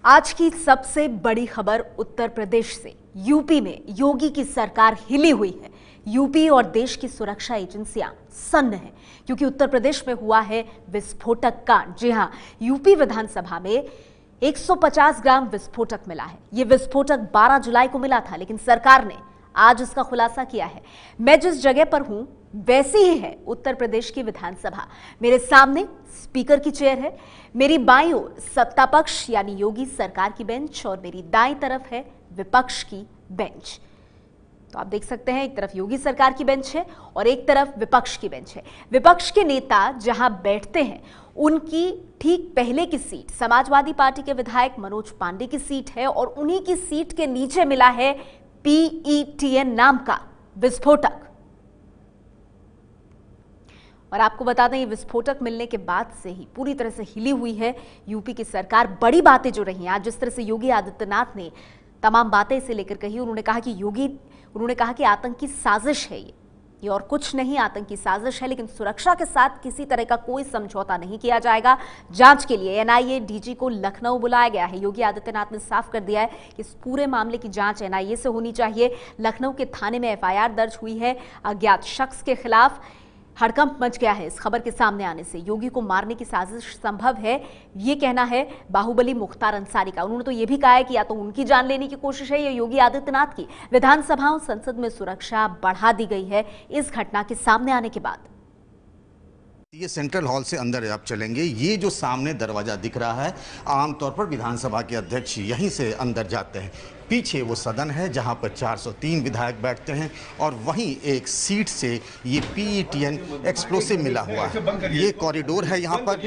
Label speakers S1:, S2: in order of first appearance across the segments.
S1: आज की सबसे बड़ी खबर उत्तर प्रदेश से। यूपी में योगी की सरकार हिली हुई है। यूपी और देश की सुरक्षा एजेंसियां सन्न हैं क्योंकि उत्तर प्रदेश में हुआ है विस्फोटक कांड। जी हां, यूपी विधानसभा में 150 ग्राम विस्फोटक मिला है। यह विस्फोटक 12 जुलाई को मिला था, लेकिन सरकार ने आज इसका खुलासा किया है। मैं जिस जगह पर हूं वैसी ही है उत्तर प्रदेश की विधानसभा। मेरे सामने स्पीकर की चेयर है, मेरी बाईं ओर सत्ता पक्ष यानी योगी सरकार की बेंच और मेरी दाईं तरफ है विपक्ष की बेंच। तो आप देख सकते हैं, एक तरफ योगी सरकार की बेंच है और एक तरफ विपक्ष की बेंच है। विपक्ष के नेता जहां बैठते हैं उनकी ठीक पहले की सीट समाजवादी पार्टी के विधायक मनोज पांडे की सीट है और उन्हीं की सीट के नीचे मिला है PETN नाम का विस्फोटक। और आपको बता दें, ये विस्फोटक मिलने के बाद से ही पूरी तरह से हिली हुई है यूपी की सरकार। बड़ी बातें जो रही हैं आज, जिस तरह से योगी आदित्यनाथ ने तमाम बातें इसे लेकर कही, उन्होंने कहा कि आतंकी साजिश है ये और कुछ नहीं, आतंकी साजिश है, लेकिन सुरक्षा के साथ किसी तरह का कोई समझौता नहीं किया जाएगा। जांच के लिए NIA DG को लखनऊ बुलाया गया है। योगी आदित्यनाथ ने साफ कर दिया है कि इस पूरे मामले की जांच NIA से होनी चाहिए। लखनऊ के थाने में FIR दर्ज हुई है अज्ञात शख्स के खिलाफ। हड़कंप मच गया है इस खबर के सामने आने से। योगी को मारने की साजिश संभव है, ये कहना है बाहुबली मुख्तार अंसारी का। उन्होंने तो ये भी कहा है कि या तो उनकी जान लेने की कोशिश है या योगी आदित्यनाथ की। विधानसभाओं संसद में सुरक्षा बढ़ा दी गई है इस घटना के सामने आने के बाद।
S2: ये सेंट्रल हॉल से अंदर आप चलेंगे, ये जो सामने दरवाजा दिख रहा है, आमतौर पर विधानसभा के अध्यक्ष यहीं से अंदर जाते हैं। पीछे वो सदन है जहां पर 403 विधायक बैठते हैं और वहीं एक सीट से ये PETN एक्सप्लोसिव मिला हुआ है। ये कॉरिडोर है यहाँ पर।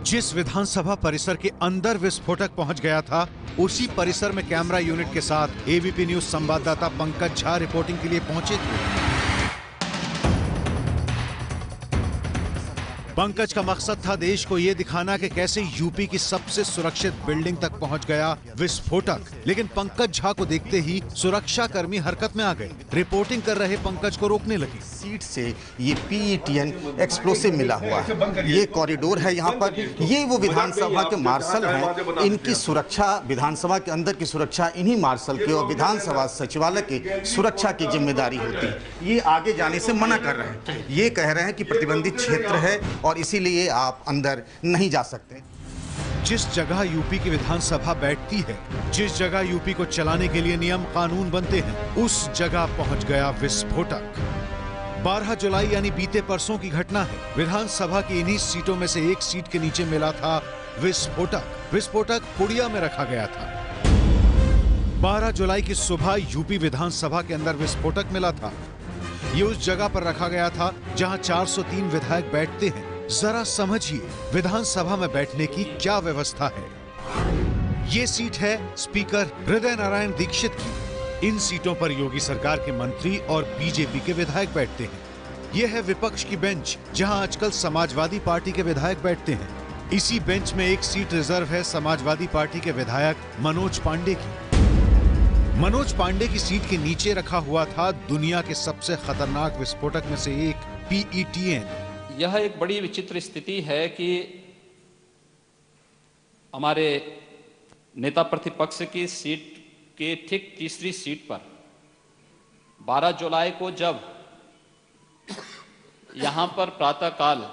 S3: जिस विधानसभा परिसर के अंदर विस्फोटक पहुंच गया था, उसी परिसर में कैमरा यूनिट के साथ ABP न्यूज संवाददाता पंकज झा रिपोर्टिंग के लिए पहुंचे थे। पंकज का मकसद था देश को यह दिखाना कि कैसे यूपी की सबसे सुरक्षित बिल्डिंग तक पहुंच गया विस्फोटक। लेकिन पंकज झा को देखते ही सुरक्षा कर्मी हरकत में आ गए। रिपोर्टिंग कर रहे पंकज को रोकने लगे।
S2: सीट से ये PETN एक्सप्लोसिव मिला हुआ है। ये कॉरिडोर है यहाँ पर। ये वो विधानसभा के मार्शल हैं, इनकी सुरक्षा, विधानसभा के अंदर की सुरक्षा इन्हीं मार्शल की और विधानसभा सचिवालय की सुरक्षा की जिम्मेदारी होती है। ये आगे जाने से मना कर रहे हैं। ये कह रहे हैं कि प्रतिबंधित क्षेत्र है और इसीलिए आप अंदर नहीं जा सकते।
S3: जिस जगह यूपी की विधानसभा बैठती है, जिस जगह यूपी को चलाने के लिए नियम कानून बनते हैं, उस जगह पहुंच गया विस्फोटक। 12 जुलाई यानी बीते परसों की घटना है। विधानसभा की इन्हीं सीटों में से एक सीट के नीचे मिला था विस्फोटक। विस्फोटक पुड़िया में रखा गया था। 12 जुलाई की सुबह यूपी विधानसभा के अंदर विस्फोटक मिला था। ये उस जगह पर रखा गया था जहां 403 विधायक बैठते हैं। जरा समझिए विधानसभा में बैठने की क्या व्यवस्था है। ये सीट है स्पीकर हृदय नारायण दीक्षित की। इन सीटों पर योगी सरकार के मंत्री और बीजेपी के विधायक बैठते हैं। यह है विपक्ष की बेंच, जहां आजकल समाजवादी पार्टी के विधायक बैठते हैं। इसी बेंच में एक सीट रिजर्व है समाजवादी पार्टी के विधायक मनोज पांडे की। मनोज पांडे की सीट के नीचे रखा हुआ था दुनिया के सबसे खतरनाक विस्फोटक में से एक PETN।
S4: यह एक बड़ी विचित्र स्थिति है कि हमारे नेता प्रतिपक्ष की सीट के ठीक तीसरी सीट पर 12 जुलाई को जब यहां पर प्रातःकाल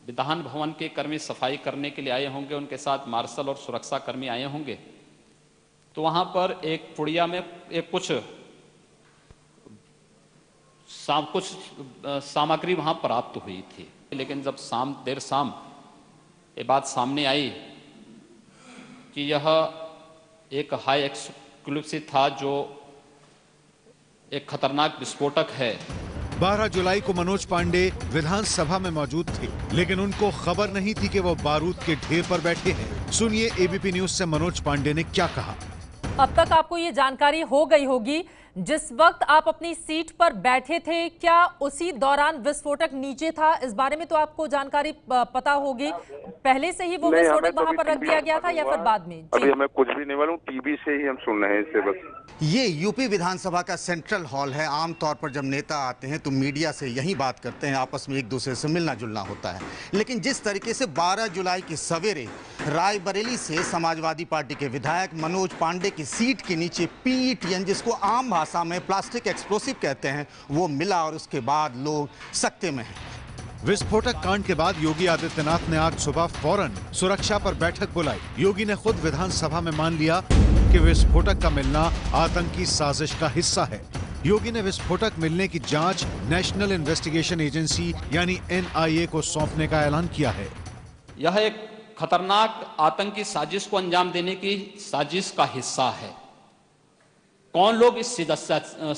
S4: विधान भवन के कर्मी सफाई करने के लिए आए होंगे, उनके साथ मार्शल और सुरक्षा कर्मी आए होंगे, तो वहां पर एक पुड़िया में एक कुछ सामग्री वहां प्राप्त हुई थी। लेकिन जब देर शाम ये बात सामने आई कि यह एक हाई एक्सप्लोसिव था, जो एक खतरनाक विस्फोटक है।
S3: 12 जुलाई को मनोज पांडे विधानसभा में मौजूद थे, लेकिन उनको खबर नहीं थी कि वो बारूद के ढेर पर बैठे हैं। सुनिए ABP न्यूज से मनोज पांडे ने क्या कहा।
S5: अब तक आपको ये जानकारी हो गई होगी, जिस वक्त आप अपनी सीट पर बैठे थे क्या उसी दौरान विस्फोटक नीचे था? इस बारे में तो आपको जानकारी पता होगी, पहले से ही वो विस्फोटक वहां पर रख दिया गया था या फिर बाद में?
S6: अभी हमें कुछ भी नहीं मालूम, टीवी से ही हम सुन रहे हैं इससे बस।
S2: ये यूपी विधानसभा का सेंट्रल हॉल है। आमतौर पर जब नेता आते हैं तो मीडिया से यही बात करते हैं, आपस में एक दूसरे से मिलना जुलना होता है। लेकिन जिस तरीके से 12 जुलाई की सवेरे रायबरेली से समाजवादी पार्टी के विधायक मनोज पांडे की सीट के नीचे PETN, जिसको आम भाषा में प्लास्टिक एक्सप्लोसिव कहते हैं, वो मिला और उसके बाद लोग सकते में हैं।
S3: विस्फोटक कांड के बाद योगी आदित्यनाथ ने आज सुबह फौरन सुरक्षा पर बैठक बुलाई। योगी ने खुद विधानसभा में मान लिया कि विस्फोटक का मिलना आतंकी साजिश का हिस्सा है। योगी ने विस्फोटक मिलने की जांच नेशनल इन्वेस्टिगेशन एजेंसी यानी NIA को सौंपने का ऐलान किया है।
S4: यह एक खतरनाक आतंकी साजिश को अंजाम देने की साजिश का हिस्सा है। कौन लोग इस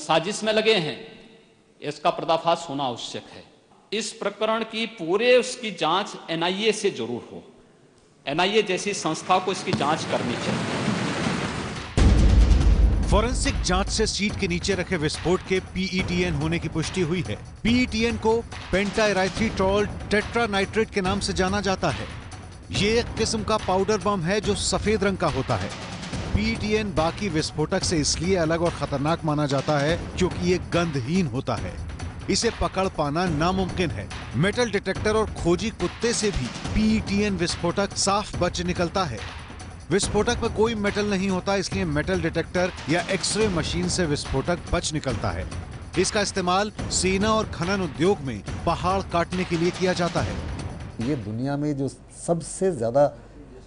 S4: साजिश में लगे हैं, इसका पर्दाफाश होना आवश्यक है। इस प्रकरण की पूरे उसकी जांच NIA से जरूर हो। NIA जैसी संस्था को इसकी जांच करनी चाहिए।
S3: फॉरेंसिक जांच से सीट के नीचे रखे विस्फोट के PETN होने की पुष्टि हुई है। PETN को पेंटाइराइथ्रिटॉल टेट्रानाइट्रेट के नाम से जाना जाता है। ये एक किस्म का पाउडर बम है जो सफेद रंग का होता है। PETN बाकी विस्फोटक से इसलिए अलग और खतरनाक माना जाता है क्योंकि ये गंधहीन होता है। इसे पकड़ पाना नामुमकिन है। मेटल डिटेक्टर और खोजी कुत्ते से भी PETN विस्फोटक साफ बच निकलता है। विस्फोटक में कोई मेटल नहीं होता, इसलिए मेटल डिटेक्टर या एक्सरे मशीन से विस्फोटक बच निकलता है। इसका इस्तेमाल सेना और खनन उद्योग में पहाड़ काटने के लिए किया जाता है।
S7: ये दुनिया में जो सबसे ज़्यादा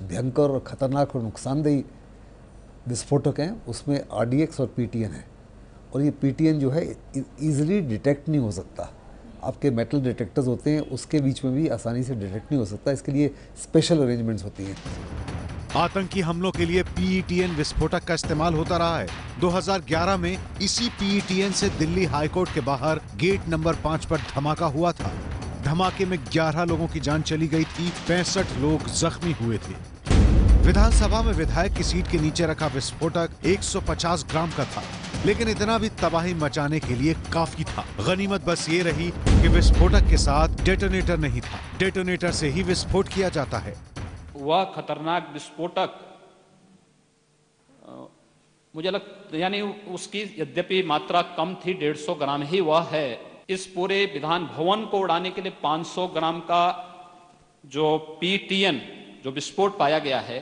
S7: भयंकर और खतरनाक और नुकसानदेही विस्फोटक हैं, उसमें RDX और PTN है। और ये PTN जो है इजीली डिटेक्ट नहीं हो सकता। आपके मेटल डिटेक्टर्स होते हैं, उसके बीच में भी आसानी से डिटेक्ट नहीं हो सकता। इसके लिए स्पेशल अरेंजमेंट्स होती हैं।
S3: आतंकी हमलों के लिए PETN विस्फोटक का इस्तेमाल होता रहा है। 2011 में इसी PETN से दिल्ली हाईकोर्ट के बाहर गेट नंबर 5 पर धमाका हुआ था। धमाके में 11 लोगों की जान चली गई थी, 65 लोग जख्मी हुए थे। विधानसभा में विधायक की सीट के नीचे रखा विस्फोटक 150 ग्राम का था, लेकिन इतना भी तबाही मचाने के लिए काफी था। गनीमत बस ये रही कि विस्फोटक के साथ डेटोनेटर नहीं था। डेटोनेटर से ही विस्फोट किया जाता है।
S4: वह खतरनाक विस्फोटक मुझे यानी उसकी यद्यपि मात्रा कम थी, 150 ग्राम ही वह है। इस पूरे विधान भवन को उड़ाने के लिए 500 ग्राम का जो PTN जो विस्फोट पाया गया है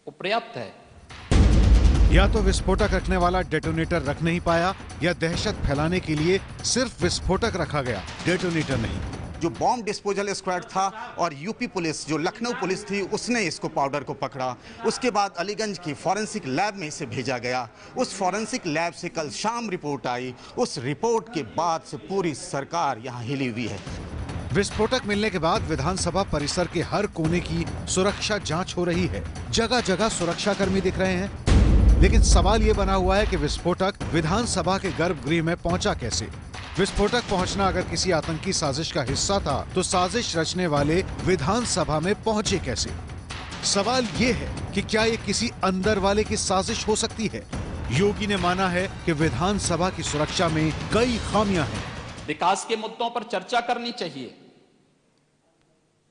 S4: वो पर्याप्त है।
S3: या तो विस्फोटक रखने वाला डेटोनेटर रख नहीं पाया, या दहशत फैलाने के लिए सिर्फ विस्फोटक रखा गया, डेटोनेटर नहीं।
S2: जो बॉम्ब डिस्पोजल स्क्वाड था और यूपी पुलिस, जो लखनऊ पुलिस थी, उसने इसको पाउडर को पकड़ा। उसके बाद अलीगंज की फॉरेंसिक लैब में इसे भेजा गया। उस फॉरेंसिक लैब से कल शाम रिपोर्ट आई। उस रिपोर्ट के बाद से पूरी सरकार यहाँ हिली हुई है।
S3: विस्फोटक मिलने के बाद विधानसभा परिसर के हर कोने की सुरक्षा जांच हो रही है। जगह जगह सुरक्षा कर्मी दिख रहे हैं, लेकिन सवाल ये बना हुआ है कि विस्फोटक विधानसभा के गर्भगृह में पहुंचा कैसे। विस्फोटक पहुंचना अगर किसी आतंकी साजिश का हिस्सा था, तो साजिश रचने वाले विधानसभा में पहुंचे कैसे। सवाल ये है कि क्या ये किसी अंदर वाले की साजिश हो सकती है। योगी ने माना है कि विधानसभा की सुरक्षा में कई खामियां हैं।
S4: विकास के मुद्दों पर चर्चा करनी चाहिए।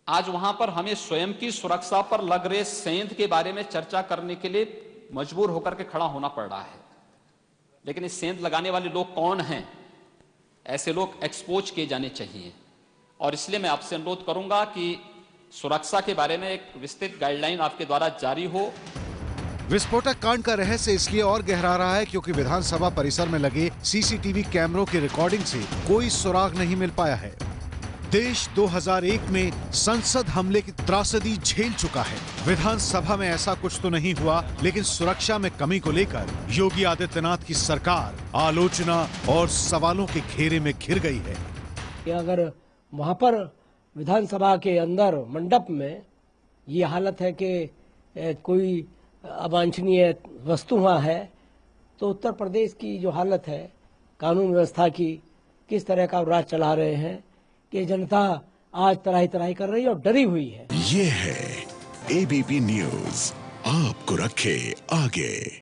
S4: आज वहां पर हमें स्वयं की सुरक्षा पर लग रहे सेंध के बारे में चर्चा करने के लिए मजबूर होकर के खड़ा होना पड़ रहा है। लेकिन इस सेंध लगाने वाले लोग कौन हैं, ऐसे लोग एक्सपोज किए जाने चाहिए। और इसलिए मैं आपसे अनुरोध करूंगा कि सुरक्षा के बारे में एक विस्तृत गाइडलाइन आपके द्वारा जारी हो।
S3: विस्फोटक कांड का रहस्य इसलिए और गहरा रहा है क्योंकि विधानसभा परिसर में लगे CCTV कैमरों की रिकॉर्डिंग से कोई सुराग नहीं मिल पाया है। देश 2001 में संसद हमले की त्रासदी झेल चुका है। विधानसभा में ऐसा कुछ तो नहीं हुआ, लेकिन सुरक्षा में कमी को लेकर योगी आदित्यनाथ की सरकार आलोचना और सवालों के घेरे में घिर गई है।
S8: कि अगर वहां पर विधानसभा के अंदर मंडप में ये हालत है कि कोई अवांछनीय वस्तु वहाँ है, तो उत्तर प्रदेश की जो हालत है कानून व्यवस्था की, किस तरह का राज चला रहे हैं कि जनता आज तराही तराही कर रही है और डरी हुई है।
S9: ये है ABP न्यूज़, आपको रखे आगे।